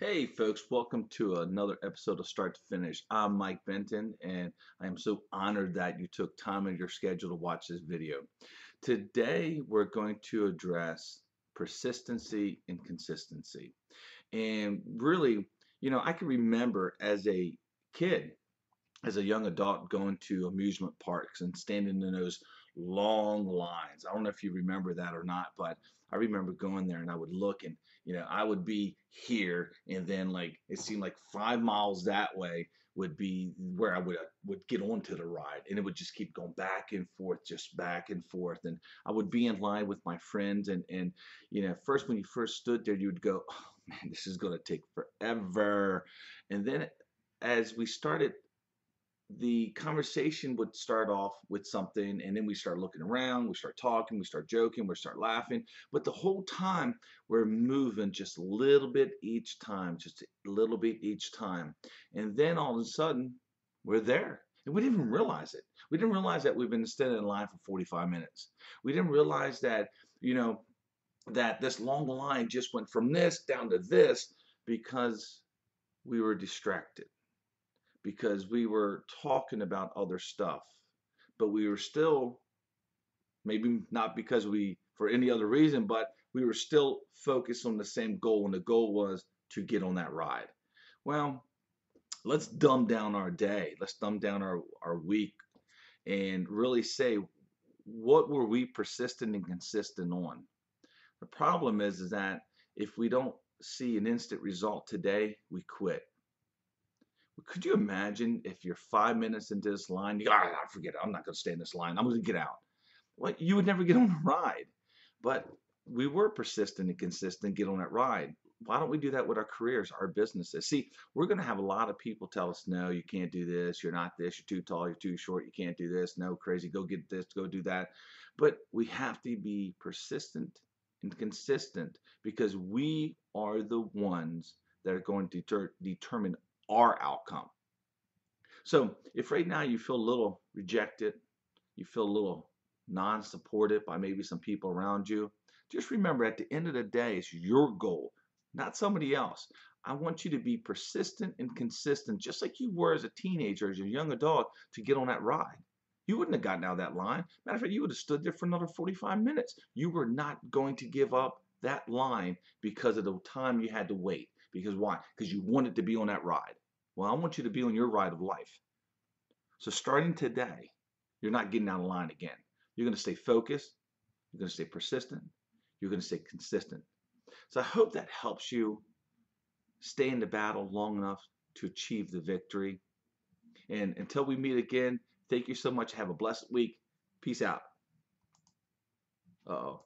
Hey folks, welcome to another episode of Start to Finish. I'm Mike Benton, and I am so honored that you took time in your schedule to watch this video. Today, we're going to address persistency and consistency. And really, I can remember as a kid, as a young adult, going to amusement parks and standing in those long lines. I don't know if you remember that or not, but I remember going there and I would look and I would be here, and then like it seemed like 5 miles that way would be where I would get onto the ride, and it would just keep going back and forth, just back and forth. And I would be in line with my friends, and first when you first stood there, you would go, oh man, this is gonna take forever. And then as we started, the conversation would start off with something, and then we start looking around, we start talking, we start joking, we start laughing, but the whole time we're moving just a little bit each time, just a little bit each time. And then all of a sudden we're there, and we didn't even realize it. We didn't realize that we've been standing in line for 45 minutes. We didn't realize that that this long line just went from this down to this because we were distracted, because we were talking about other stuff, but we were still, maybe not because we, for any other reason, but we were still focused on the same goal, and the goal was to get on that ride. Well, let's dumb down our day. Let's dumb down our week and really say, what were we persistent and consistent on? The problem is that if we don't see an instant result today, we quit. Could you imagine if you're 5 minutes into this line, you go, ah, forget it, I'm not going to stay in this line, I'm going to get out. Well, you would never get on the ride. But we were persistent and consistent, get on that ride. Why don't we do that with our careers, our businesses? See, we're going to have a lot of people tell us, no, you can't do this, you're not this, you're too tall, you're too short, you can't do this, no, crazy, go get this, go do that. But we have to be persistent and consistent, because we are the ones that are going to determine our outcome. So if right now you feel a little rejected, you feel a little non-supported by maybe some people around you, just remember, at the end of the day, it's your goal, not somebody else. I want you to be persistent and consistent, just like you were as a teenager, as a young adult, to get on that ride. You wouldn't have gotten out of that line. Matter of fact, you would have stood there for another 45 minutes. You were not going to give up that line because of the time you had to wait. Because why? Because you wanted to be on that ride. Well, I want you to be on your ride of life. So starting today, you're not getting out of line again. You're going to stay focused. You're going to stay persistent. You're going to stay consistent. So I hope that helps you stay in the battle long enough to achieve the victory. And until we meet again, thank you so much. Have a blessed week. Peace out. Uh-oh.